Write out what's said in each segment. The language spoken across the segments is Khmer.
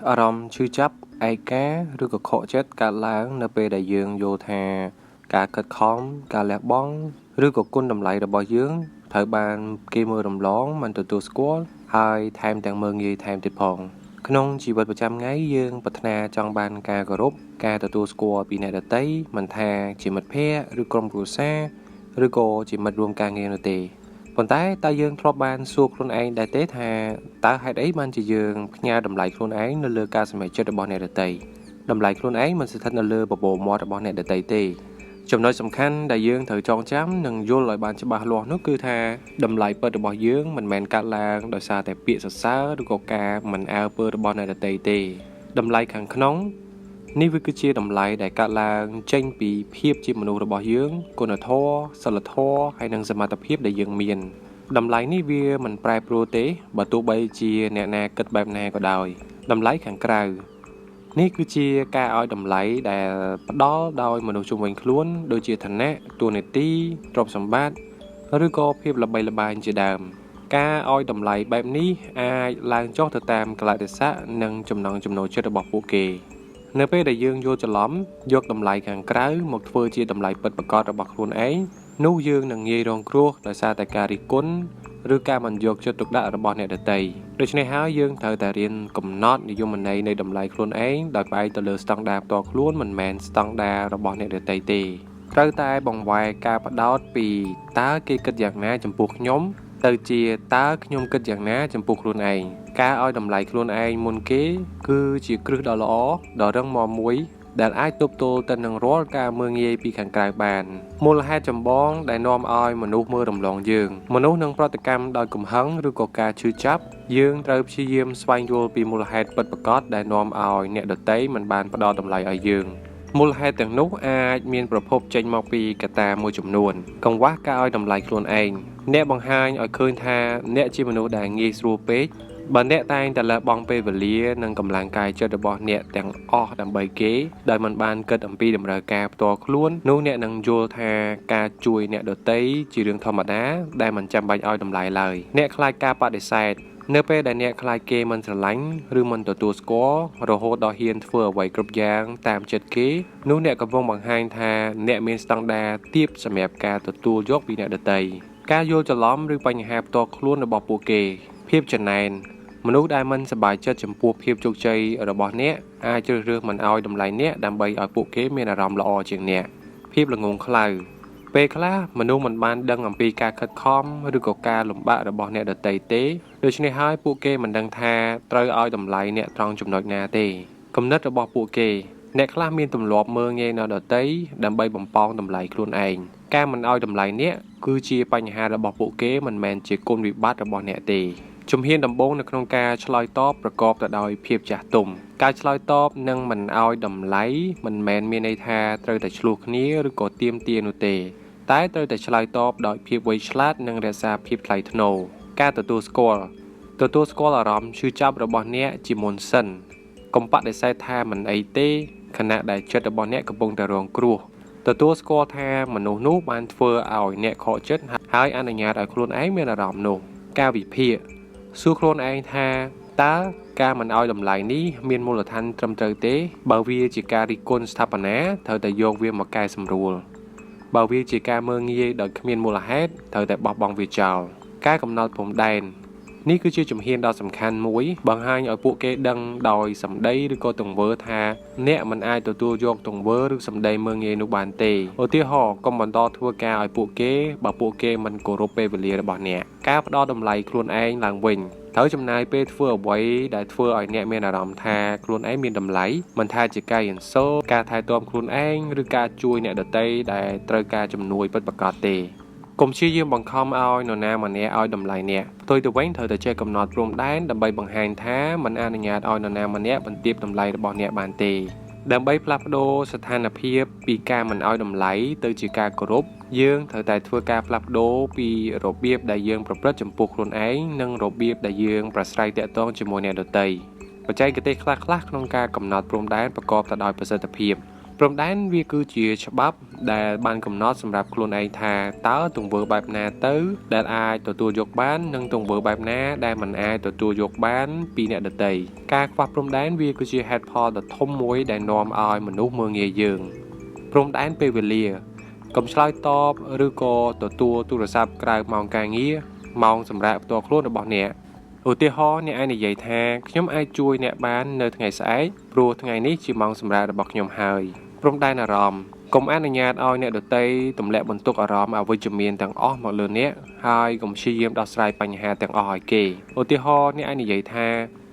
អារម្មណ៍ឈឺចាប់ឯកាឬក៏ខកចិត្តកើតឡើងនៅពេលដែលយើងយល់ថាការខិតខំការលះបង់ឬក៏គុណតម្លៃរបស់យើងត្រូវបានគេមើលរំលងមិនទទួលស្គាល់ហើយថែមទាំងមើលងាយថែមទៀតផងក្នុងជីវិតប្រចាំថ្ងៃយើងប្រាថ្នាចង់បានការគោរពការទទួលស្គាល់ពីអ្នកដទៃមិនថាជាមិត្តភ័ក្តិឬក្រុមគ្រួសារឬក៏ជាមិត្តរួមការងារនោះទេប៉ុន្តែតើយើងធ្លាប់បានសួរខ្លួនឯងដែរទេថាតើហេតុអីបានជាយើងផ្ញើតម្លៃខ្លួនឯងនៅលើការសម្រេចចិត្តរបស់អ្នកដទៃតម្លៃខ្លួនឯងមិនស្ថិតនៅលើបបោមាត់របស់អ្នកដទៃទេចំណុចសំខាន់ដែលយើងត្រូវចងចាំនិងយល់ឲ្យបានច្បាស់លាស់នោះគឺថាតម្លៃពិតរបស់យើងមិនមែនកើតឡើងដោយសារតែពាក្យសរសើរឬក៏ការមិនអើពើរបស់អ្នកដទៃទេតម្លៃខាងក្នុងនេះវាគឺជាតម្លៃដែលកើតឡើងចេញពីភាពជាមនុស្សរបស់យើងគុណធម៌សិលធម៌ហើយនិងសមត្ថភាពដែលយើងមានតម្លៃនេះវាមិនប្រែប្រួលទេបើទោះបីជាអ្នកណាគិតបែបណាក៏ដោយតម្លៃខាងក្រៅនេះគឺជាការឲ្យតម្លៃដែលផ្ដល់ដោយមនុស្សជុំវិញខ្លួនដូចជាឋានៈតួនាទីទ្រព្យសម្បត្តិឬក៏ភាពល្បីល្បាញជាដើមការឲ្យតម្លៃបែបនេះអាចឡើងចុះទៅតាមកលៈទេសៈនិងចំណង់ចំណូលចិត្តរបស់ពួកគេនៅពេលដែលយើងយល់ច្រឡំយកតម្លៃខាងក្រៅមកធ្វើជាតម្លៃពិតប្រាកដរបស់ខ្លួនឯងនោះយើងនឹងងាយរងគ្រោះដោយសារតែការរិះគន់ឬការមិនយកចិត្តទុកដាក់របស់អ្នកដទៃដូច្នេះហើយយើងត្រូវតែរៀនកំណត់និយមន័យនៃតម្លៃខ្លួនឯងដោយផ្អែកទៅលើស្តង់ដារផ្ទាល់ខ្លួនមិនមែនស្តង់ដាររបស់អ្នកដទៃទេត្រូវតែបង្វែរការផ្ដោតពីតើគេគិតយ៉ាងណាចំពោះខ្ញុំទៅជាតើខ្ញុំគិតយ៉ាងណាចំពោះខ្លួនឯងការឲ្យតម្លៃខ្លួនឯងមុនគេគឺជាគ្រឹះដ៏ល្អដ៏រឹងមាំមួយដែលអាចទប់ទល់ទៅនឹងរាល់ការមើលងាយពីខាងក្រៅបានមូលហេតុចម្បងដែលនាំឲ្យមនុស្សមើលរំលងយើងមនុស្សនឹងប្រតិកម្មដោយកំហឹងឬក៏ការឈឺចាប់យើងត្រូវព្យាយាមស្វែងយល់ពីមូលហេតុពិតប្រាកដដែលនាំឲ្យអ្នកដទៃមិនបានផ្ដល់តម្លៃឲ្យយើងមូលហេតុទាំងនោះអាចមានប្រភពចេញមកពីកត្តាមួយចំនួនកង្វះការឲ្យតម្លៃខ្លួនឯងអ្នកបង្ហាញឲ្យឃើញថាអ្នកជាមនុស្សដែលងាយស្រួលពេកបើអ្នកតែងតែលះបង់ពេលវេលានិងកម្លាំងកាយចិត្តរបស់អ្នកទាំងអស់ដើម្បីគេដោយមិនបានគិតអំពីតម្រូវការផ្ទាល់ខ្លួននោះអ្នកនឹងយល់ថាការជួយអ្នកដទៃជារឿងធម្មតាដែលមិនចាំបាច់ឲ្យតម្លៃឡើយអ្នកខ្លាចការបដិសេធនៅពេលដែលអ្នកខ្លាចគេមិនស្រឡាញ់ឬមិនទទួលស្គាល់រហូតដល់ហ៊ានធ្វើអ្វីគ្រប់យ៉ាងតាមចិត្តគេនោះអ្នកកំពុងបង្ហាញថាអ្នកមានស្តង់ដារទាបសម្រាប់ការទទួលយកពីអ្នកដទៃការយល់ច្រឡំឬបញ្ហាផ្ទាល់ខ្លួនរបស់ពួកគេភាពចំណែនមនុស្សដែលមិនសប្បាយចិត្តចំពោះភាពជោគជ័យរបស់អ្នកអាចជ្រើសរើសមិនឲ្យតម្លៃអ្នកដើម្បីឲ្យពួកគេមានអារម្មណ៍ល្អជាងអ្នកភាពល្ងងខ្លៅពេលខ្លះមនុស្សមិនបានដឹងអំពីការខិតខំឬក៏ការលំបាករបស់អ្នកដទៃទេដូច្នេះហើយពួកគេមិនដឹងថាត្រូវឲ្យតម្លៃអ្នកត្រង់ចំណុចណាទេគំនិតរបស់ពួកគេអ្នកខ្លះមានទម្លាប់មើលងាយអ្នកដទៃដើម្បីបំផោងតម្លៃខ្លួនឯងការមិនឲ្យតម្លៃអ្នកគឺជាបញ្ហារបស់ពួកគេមិនមែនជាគុណវិបត្តិរបស់អ្នកទេជំហានដំបូងនៅក្នុងការឆ្លើយតបប្រកបទៅដោយភាពចាស់ទុំការឆ្លើយតបនឹងមិនឲ្យតម្លៃមិនមែនមានន័យថាត្រូវតែឆ្លោះគ្នាឬក៏ទាមទារនោះទេតែត្រូវតែឆ្លើយតបដោយភាពវៃឆ្លាតនិងរក្សាភាពថ្លៃថ្នូរការទទួលស្គាល់អារម្មណ៍ឈឺចាប់របស់អ្នកជាមុនសិនកុំបដិសេធថាមិនអីទេខណៈដែលចិត្តរបស់អ្នកកំពុងតែរងគ្រោះទទួលស្គាល់ថាមនុស្សនោះបានធ្វើឲ្យអ្នកខកចិត្តហើយអនុញ្ញាតឲ្យខ្លួនឯងមានអារម្មណ៍នោះការវិភាគសួរខ្លួនឯងថាតើការមិនឲ្យតម្លៃនេះមានមូលដ្ឋានត្រឹមត្រូវទេបើវាជាការរិះគន់ស្ថាបនាត្រូវតែយកវាមកកែសម្រួលបើវាជាការមើលងាយដោយគ្មានមូលហេតុត្រូវតែបោះបង់វាចោលការកំណត់ព្រំដែននេះគឺជាជំហានដ៏សំខាន់មួយបង្ហាញឲ្យពួកគេដឹងដោយសម្ដីឬក៏ទង្វើថាអ្នកមិនអាចទទួលយកទង្វើឬសម្ដីមើលងាយនោះបានទេឧទាហរណ៍កុំបន្តធ្វើការឲ្យពួកគេបើពួកគេមិនគោរពពេលវេលារបស់អ្នកការផ្ដល់តម្លៃខ្លួនឯងឡើងវិញត្រូវចំណាយពេលធ្វើអ្វីដែលធ្វើឲ្យអ្នកមានអារម្មណ៍ថាខ្លួនឯងមានតម្លៃមិនថាជាការរៀនសូត្រការថែទាំខ្លួនឯងឬការជួយអ្នកដទៃដែលត្រូវការជំនួយពិតប្រាកដទេកុំព្យាយាមបង្ខំឲ្យនរណាម្នាក់ឲ្យតម្លៃអ្នកផ្ទុយទៅវិញត្រូវតែចេះកំណត់ព្រំដែនដើម្បីបង្ហាញថាមិនអនុញ្ញាតឲ្យនរណាម្នាក់បន្ទាបតម្លៃរបស់អ្នកបានទេដើម្បីផ្លាស់ប្ដូរស្ថានភាពពីការមិនឲ្យតម្លៃទៅជាការគោរពយើងត្រូវតែធ្វើការផ្លាស់ប្ដូរពីរបៀបដែលយើងប្រព្រឹត្តចំពោះខ្លួនឯងនិងរបៀបដែលយើងប្រស្រ័យទាក់ទងជាមួយអ្នកដទៃបច្ចេកទេសខ្លះៗក្នុងការកំណត់ព្រំដែនប្រកបទៅដោយប្រសិទ្ធភាព ព្រំដែនវាគឺជាច្បាប់ដែលបានកំណត់សម្រាប់ខ្លួនឯងថាតើទង្វើបែបណាទៅដែលអាចទទួលយកបាននិងទង្វើបែបណាដែលមិនអាចទទួលយកបានពីអ្នកដទៃការខ្វះព្រំដែនវាគឺជាហេតុផលដ៏ធំមួយដែលនាំឲ្យមនុស្សមើលងាយយើងព្រំដែនពេលវេលាកុំឆ្លើយតបឬក៏ទទួលទូរស័ព្ទក្រៅម៉ោងការងារម៉ោងសម្រាប់ផ្ទាល់ខ្លួនរបស់អ្នកឧទាហរណ៍អ្នកអាចនិយាយថាខ្ញុំអាចជួយអ្នកបាននៅថ្ងៃស្អែកព្រោះថ្ងៃនេះជាម៉ោងសម្រាប់របស់ខ្ញុំហើយព្រំដែនអារម្មណ៍កុំអនុញ្ញាតឲ្យអ្នកដទៃទម្លាក់បន្ទុកអារម្មណ៍អវិជ្ជមានទាំងអស់មកលើអ្នកហើយកុំព្យាយាមដោះស្រាយបញ្ហាទាំងអស់ឲ្យគេឧទាហរណ៍អ្នកអាចនិយាយថា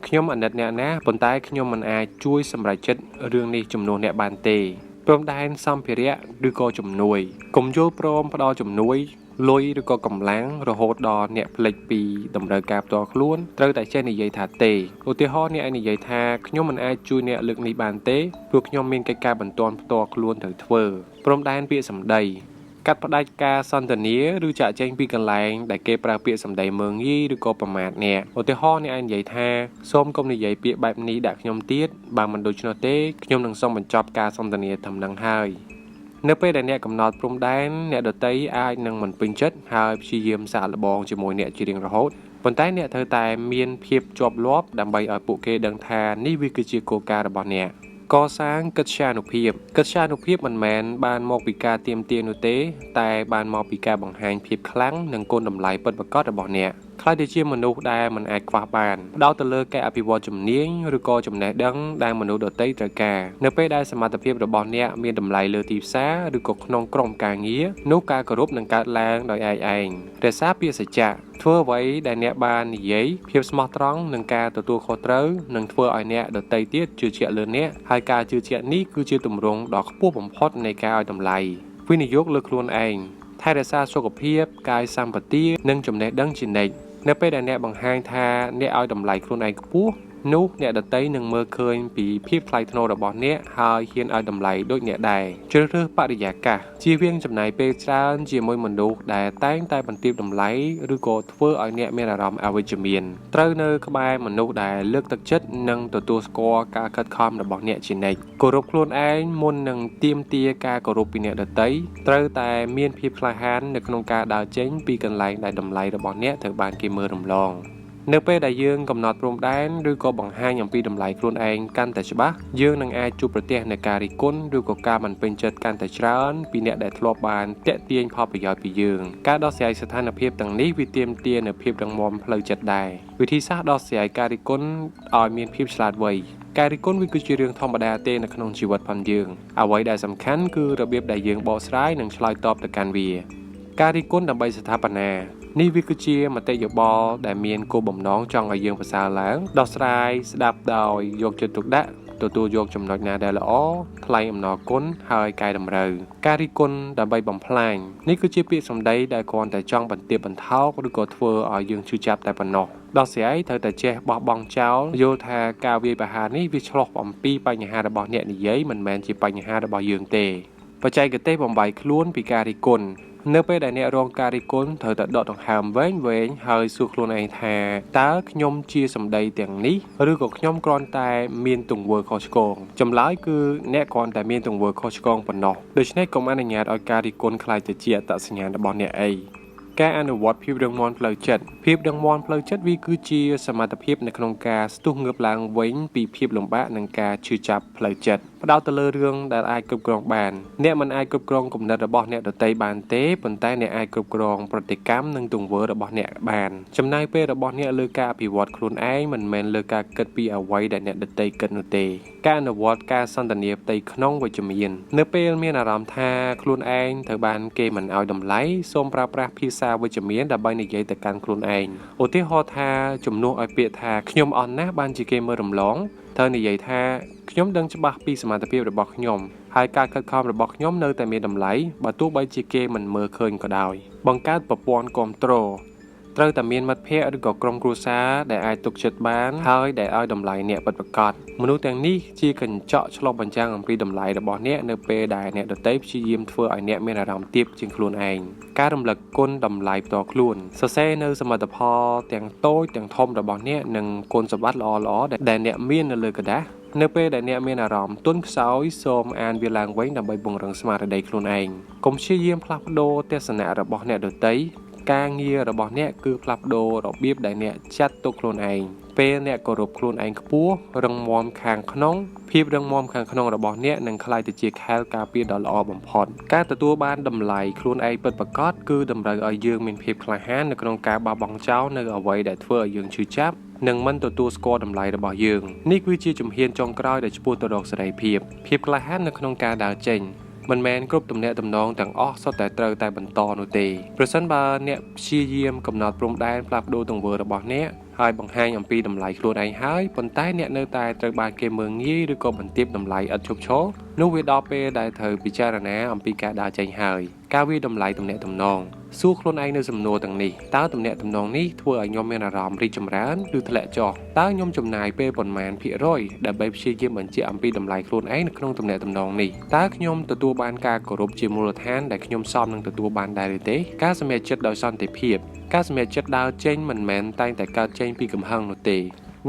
ខ្ញុំអាណិតអ្នកណាប៉ុន្តែខ្ញុំមិនអាចជួយសម្រេចចិត្តរឿងនេះជំនួសអ្នកបានទេព្រំដែនសម្ភារៈឬក៏ជំនួយកុំយល់ព្រមផ្ដល់ជំនួយលុយឬក៏កម្លាំងរហូតដល់អ្នកភ្លេចពីតម្រូវការផ្ទាល់ខ្លួនត្រូវតែចេះនិយាយថាទេឧទាហរណ៍អ្នកអាចនិយាយថាខ្ញុំមិនអាចជួយអ្នកលើកនេះបានទេព្រោះខ្ញុំមានកិច្ចការបន្ទាន់ផ្ទាល់ខ្លួនត្រូវធ្វើព្រំដែនពាក្យសម្ដីកាត់ផ្ដាច់ការសន្ទនាឬចាក់ចែងពីកន្លែងដែលគេប្រើពាក្យសម្ដីមើលងាយឬក៏ប្រមាថអ្នកឧទាហរណ៍អ្នកអាចនិយាយថាសូមកុំនិយាយពាក្យបែបនេះដាក់ខ្ញុំទៀតបើមិនដូច្នោះទេខ្ញុំនឹងសូមបញ្ចប់ការសន្ទនាត្រឹមនឹងហើយនៅពេលដែលអ្នកកំណត់ព្រំដែនអ្នកដទៃអាចនឹងមិនពេញចិត្តហើយព្យាយាមសាកល្បងជាមួយអ្នកជារៀងរហូតប៉ុន្តែអ្នកត្រូវតែមានភាពជាប់លាប់ដើម្បីឲ្យពួកគេដឹងថានេះវាគឺជាគោលការណ៍របស់អ្នកកសាងកិត្យានុភាពមិនមែនបានមកពីការទាមទារនោះទេតែបានមកពីការបង្ហាញភាពខ្លាំងនិងគុណតម្លៃពិតប្រាកដរបស់អ្នកខ្លាចទៅជាមនុស្សដែលមិនអាចខ្វះបានផ្ដោតទៅលើការអភិវឌ្ឍជំនាញឬក៏ចំណេះដឹងដែលមនុស្សដទៃត្រូវការនៅពេលដែលសមត្ថភាពរបស់អ្នកមានតម្លៃលើទីផ្សារឬក៏ក្នុងក្រុមការងារនោះការគោរពនឹងកើតឡើងដោយឯកឯងរក្សាពាក្យសច្ចៈធ្វើអ្វីដែលអ្នកបាននិយាយភាពស្មោះត្រង់និងការទទួលខុសត្រូវនឹងធ្វើឲ្យអ្នកដទៃទៀតជឿជាក់លើអ្នកហើយការជឿជាក់នេះគឺជាទម្រង់ដ៏ខ្ពស់បំផុតនៃការឲ្យតម្លៃវិនិយោគលើខ្លួនឯងថែរក្សាសុខភាពកាយសម្បទានិងចំណេះដឹងជានិច្ចនៅពេលដែលអ្នកបង្ហាញថាអ្នកឲ្យតម្លៃខ្លួនឯងខ្ពស់នោះអ្នកដទៃនឹងមើលឃើញពីភាពថ្លៃថ្នូររបស់អ្នកហើយហ៊ានឲ្យតម្លៃដូចអ្នកដែរជ្រើសរើសបរិយាកាសជៀសវាងចំណាយពេលច្រើនជាមួយមនុស្សដែលតែងតែបន្ទាបតម្លៃឬក៏ធ្វើឲ្យអ្នកមានអារម្មណ៍អវិជ្ជមានត្រូវនៅក្បែរមនុស្សដែលលើកទឹកចិត្តនិងទទួលស្គាល់ការខិតខំរបស់អ្នកជានិច្ចគោរពខ្លួនឯងមុននឹងទាមទារការគោរពពីអ្នកដទៃត្រូវតែមានភាពក្លាហាននៅក្នុងការដើរចេញពីកន្លែងដែលតម្លៃរបស់អ្នកត្រូវបានគេមើលរំលងនៅពេលដែលយើងកំណត់ព្រំដែនឬក៏បង្ហាញអំពីតម្លៃខ្លួនឯងកាន់តែច្បាស់យើងនឹងអាចជួបប្រទះនឹងការរិះគន់ឬក៏ការមិនពេញចិត្តកាន់តែច្រើនពីអ្នកដែលធ្លាប់បានតាក់ទាញផលប្រយោជន៍ពីយើងការដោះស្រាយស្ថានភាពទាំងនេះវាទាមទារនូវភាពរឹងមាំផ្លូវចិត្តដែរវិធីសាស្ត្រដោះស្រាយការរិះគន់ឲ្យមានភាពឆ្លាតវៃការរិះគន់វាគឺជារឿងធម្មតាទេនៅក្នុងជីវិតផងយើងអ្វីដែលសំខាន់គឺរបៀបដែលយើងបកស្រាយនិងឆ្លើយតបទៅកាន់វាការរិះគន់ដើម្បីស្ថាបនានេះវាគឺជាមតិយោបល់ដែលមានគោលបំណងចង់ឲ្យយើងប្រសើរឡើងដោះស្រាយស្ដាប់ដោយយកចិត្តទុកដាក់ទទួលយកចំណុចណាដែលល្អថ្លែងអំណរគុណហើយកែតម្រូវការរិះគន់ដើម្បីបំផ្លាញនេះគឺជាពាក្យសម្ដីដែលគ្រាន់តែចង់បន្ទាបបន្ថោកឬក៏ធ្វើឲ្យយើងឈឺចាប់តែប៉ុណ្ណោះដោះស្រាយត្រូវតែចេះបោះបង់ចោលយល់ថាការវាយប្រហារនេះវាឆ្លោះអំពីបញ្ហារបស់អ្នកនិយាយមិនមែនជាបញ្ហារបស់យើងទេបច្ចេកទេសបំបីខ្លួនពីការរិះគន់នៅពេលដែលអ្នករងការរិះគន់ត្រូវតែដកដង្ហើមវែងហើយសួរខ្លួនឯងថាតើខ្ញុំជាសម្ដីទាំងនេះឬក៏ខ្ញុំគ្រាន់តែមានទង្វើខុសឆ្គងចម្លើយគឺអ្នកគ្រាន់តែមានទង្វើខុសឆ្គងប៉ុណ្ណោះដូច្នេះកុំអនុញ្ញាតឲ្យការរិះគន់ក្លាយទៅជាអត្តសញ្ញាណរបស់អ្នកអីការអនុវត្តភាពរឹងមាំផ្លូវចិត្តវាគឺជាសមត្ថភាពនៅក្នុងការស្ទុះងើបឡើងវិញពីភាពលំបាកនិងការឈឺចាប់ផ្លូវចិត្តផ្ដោតទៅលើរឿងដែលអាចគ្រប់គ្រងបានអ្នកមិនអាចគ្រប់គ្រងគំនិតរបស់អ្នកដទៃបានទេប៉ុន្តែអ្នកអាចគ្រប់គ្រងប្រតិកម្មនិងទង្វើរបស់អ្នកបានចំណាយពេលរបស់អ្នកលើការអភិវឌ្ឍខ្លួនឯងមិនមែនលើការគិតពីអ្វីដែលអ្នកដទៃគិតនោះទេការអនុវត្តការសន្ទនាផ្ទៃក្នុងវិជ្ជមាននៅពេលមានអារម្មណ៍ថាខ្លួនឯងត្រូវបានគេមិនឲ្យតម្លៃសូមប្រើប្រាស់ភាសាវិជ្ជមានដើម្បីនិយាយទៅកាន់ខ្លួនឯងឧទាហរណ៍ថាជំនួសឲ្យពាក្យថាខ្ញុំអន់ណាស់បានជាគេមើលរំលងត្រូវនិយាយថាខ្ញុំដឹងច្បាស់ពីសមត្ថភាពរបស់ខ្ញុំហើយការខិតខំរបស់ខ្ញុំនៅតែមានតម្លៃបើទោះបីជាគេមិនមើលឃើញក៏ដោយបង្កើតប្រព័ន្ធគាំទ្រត្រូវតែមានមិត្តភ័ក្តិឬក៏ក្រុមគ្រួសារដែលអាចទុកចិត្តបានហើយដែលឲ្យតម្លៃអ្នកពិតប្រាកដមនុស្សទាំងនេះជាកញ្ចក់ឆ្លុះបញ្ចាំងអំពីតម្លៃរបស់អ្នកនៅពេលដែលអ្នកដទៃព្យាយាមធ្វើឲ្យអ្នកមានអារម្មណ៍ទាបជាងខ្លួនឯងការរំលឹកគុណតម្លៃផ្ទាល់ខ្លួនសរសេរនៅសមិទ្ធផលទាំងតូចទាំងធំរបស់អ្នកនិងគុណសម្បត្តិល្អៗដែលអ្នកមាននៅលើក្រដាស នៅពេលដែលអ្នកមានអារម្មណ៍ទន់ខ្សោយសូមអានវាឡើងវិញដើម្បីពង្រឹងស្មារតីខ្លួនឯងកុំព្យាយាមផ្លាស់ប្ដូរទស្សនៈរបស់អ្នកដទៃការងាររបស់អ្នកគឺផ្លាស់ប្ដូររបៀបដែលអ្នកចាត់ទុកខ្លួនឯងពេលអ្នកគោរពខ្លួនឯងខ្ពស់រឹងមាំខាងក្នុងភាពរឹងមាំខាងក្នុងរបស់អ្នកនឹងក្លាយទៅជាខែលការពារដ៏ល្អបំផុតការទទួលបានតម្លៃខ្លួនឯងពិតប្រាកដគឺតម្រូវឲ្យយើងមានភាពក្លាហាននៅក្នុងការបោះបង់ចោលនៅអ្វីដែលធ្វើឲ្យយើងឈឺចាប់និងមិនទទួលស្គាល់តម្លៃរបស់យើងនេះគឺជាជំហានចុងក្រោយដែលឆ្ពោះទៅរកសេរីភាពក្លាហាននៅក្នុងការដើរចេញមិនមែនគ្រប់ទំនាក់ទំនងទាំងអស់សុទ្ធតែត្រូវតែបន្តនោះទេប្រសិនបើអ្នកព្យាយាមកំណត់ព្រំដែនផ្លាស់ប្ដូរទង្វើរបស់អ្នកហើយបង្ហាញអំពីតម្លៃខ្លួនឯងហើយប៉ុន្តែអ្នកនៅតែត្រូវបានគេមើលងាយឬក៏បន្ទាបតម្លៃឥតឈប់ឈរនោះវាដល់ពេលដែលត្រូវពិចារណាអំពីការដើរចេញហើយការវាយតម្លៃទំនាក់ទំនងសួរខ្លួនឯងនៅសំណួរទាំងនេះតើទំនាក់ទំនងនេះធ្វើឲ្យខ្ញុំមានអារម្មណ៍រីកចម្រើនឬធ្លាក់ចុះតើខ្ញុំចំណាយពេលប៉ុន្មានភាគរយដើម្បីព្យាយាមបញ្ជាក់អំពីតម្លៃខ្លួនឯងនៅក្នុងទំនាក់ទំនងនេះតើខ្ញុំទទួលបានការគោរពជាមូលដ្ឋានដែលខ្ញុំសមនឹងទទួលបានដែរឬទេការសម្រេចចិត្តដោយសន្តិភាពការសម្រេចចិត្តដើរចេញមិនមែនតែងតែកើតចេញពីកំហឹងនោះទេ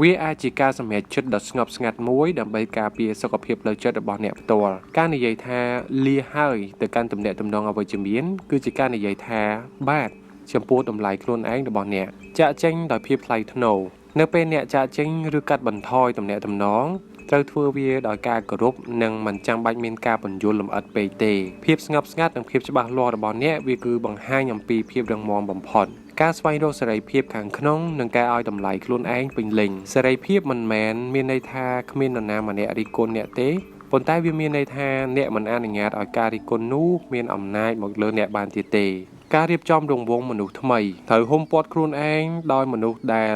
វាអាចជាការសម្រេចចិត្តដ៏ស្ងប់ស្ងាត់មួយដើម្បីការពារសុខភាពផ្លូវចិត្តរបស់អ្នកផ្ទាល់ការនិយាយថាលាហើយទៅកាន់ទំនាក់ទំនងអវិជ្ជមានគឺជាការនិយាយថាបាទចំពោះតម្លៃខ្លួនឯងរបស់អ្នកចាក់ចេញដោយភាពថ្លៃថ្នូរនៅពេលអ្នកចាក់ចេញឬកាត់បន្ថយទំនាក់ទំនងត្រូវធ្វើវាដោយការគោរពនិងមិនចាំបាច់មានការបញ្យល់លម្អិតពេកទេភាពស្ងប់ស្ងាត់និងភាពច្បាស់លាស់របស់អ្នកវាគឺបង្ហាញអំពីភាពរឹងមាំបំផុតការស្វែងរកសេរីភាពខាងក្នុងនិងការឲ្យតម្លៃខ្លួនឯងពេញលេញសេរីភាពមិនមែនមានន័យថាគ្មាននរណាម្នាក់រិះគន់អ្នកទេប៉ុន្តែវាមានន័យថាអ្នកមិនអនុញ្ញាតឲ្យការរិះគន់នោះមានអំណាចមកលើអ្នកបានទៀតទេការរៀបចំរង្វង់មនុស្សថ្មីត្រូវហ៊ុំព័ទ្ធខ្លួនឯងដោយមនុស្សដែល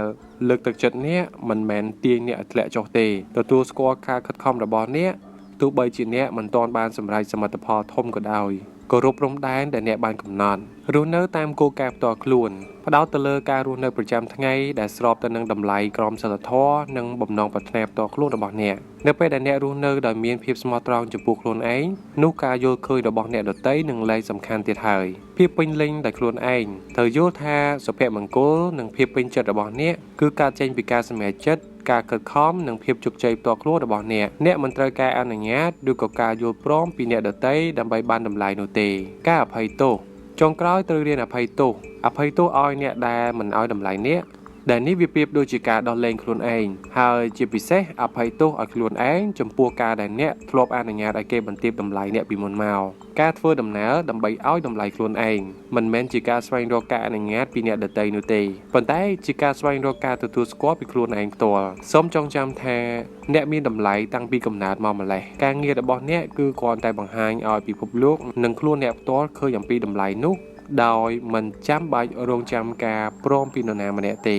លើកទឹកចិត្តអ្នកមិនមែនទាញអ្នកឲ្យធ្លាក់ចុះទេទទួលស្គាល់ការខិតខំរបស់អ្នកទោះបីជាអ្នកមិនទាន់បានសម្រេចសមិទ្ធផលធំក៏ដោយគោរពព្រំដែនដែលអ្នកបានកំណត់រស់នៅតាមគោលការណ៍ផ្ទាល់ខ្លួនផ្ដោតទៅលើការរស់នៅប្រចាំថ្ងៃដែលស្របទៅនឹងតម្លៃក្រមសីលធម៌និងបំណងប្រាថ្នាផ្ទាល់ខ្លួនរបស់អ្នកនៅពេលដែលអ្នករស់នៅដោយមានភាពស្មោះត្រង់ចំពោះខ្លួនឯងនោះការយល់ឃើញរបស់អ្នកដទៃនឹងលែងសំខាន់ទៀតហើយភាពពេញលេញដោយខ្លួនឯងត្រូវយល់ថាសុភមង្គលនិងភាពពេញចិត្តរបស់អ្នកគឺការចេញពីការសម្រេចចិត្តការខិតខំនិងភាពជោគជ័យផ្ទាល់ខ្លួនរបស់អ្នកមិនត្រូវការអនុញ្ញាតឬក៏ការយល់ព្រមពីអ្នកដទៃដើម្បីបានតម្លៃនោះទេការអភ័យទោសចុងក្រោយត្រូវរៀនអភ័យទោសឲ្យអ្នកដែលមិនឲ្យតម្លៃអ្នកដែលនេះវាប្រៀបដូចជាការដោះលែងខ្លួនឯងហើយជាពិសេសអភ័យទោសឲ្យខ្លួនឯងចំពោះការដែលអ្នកធ្លាប់អនុញ្ញាតឲ្យគេបន្ទាបតម្លៃអ្នកពីមុនមកការធ្វើដំណើរដើម្បីឲ្យតម្លៃខ្លួនឯងមិនមែនជាការស្វែងរកការអនុញ្ញាតពីអ្នកដទៃនោះទេប៉ុន្តែជាការស្វែងរកការទទួលស្គាល់ពីខ្លួនឯងផ្ទាល់សូមចងចាំថាអ្នកមានតម្លៃតាំងពីកំណើតមកម្លេះការងាររបស់អ្នកគឺគ្រាន់តែបង្ហាញឲ្យពិភពលោកនិងខ្លួនអ្នកផ្ទាល់ឃើញអំពីតម្លៃនោះដោយមិនចាំបាច់រងចាំការព្រមពីនរណាម្នាក់ទេ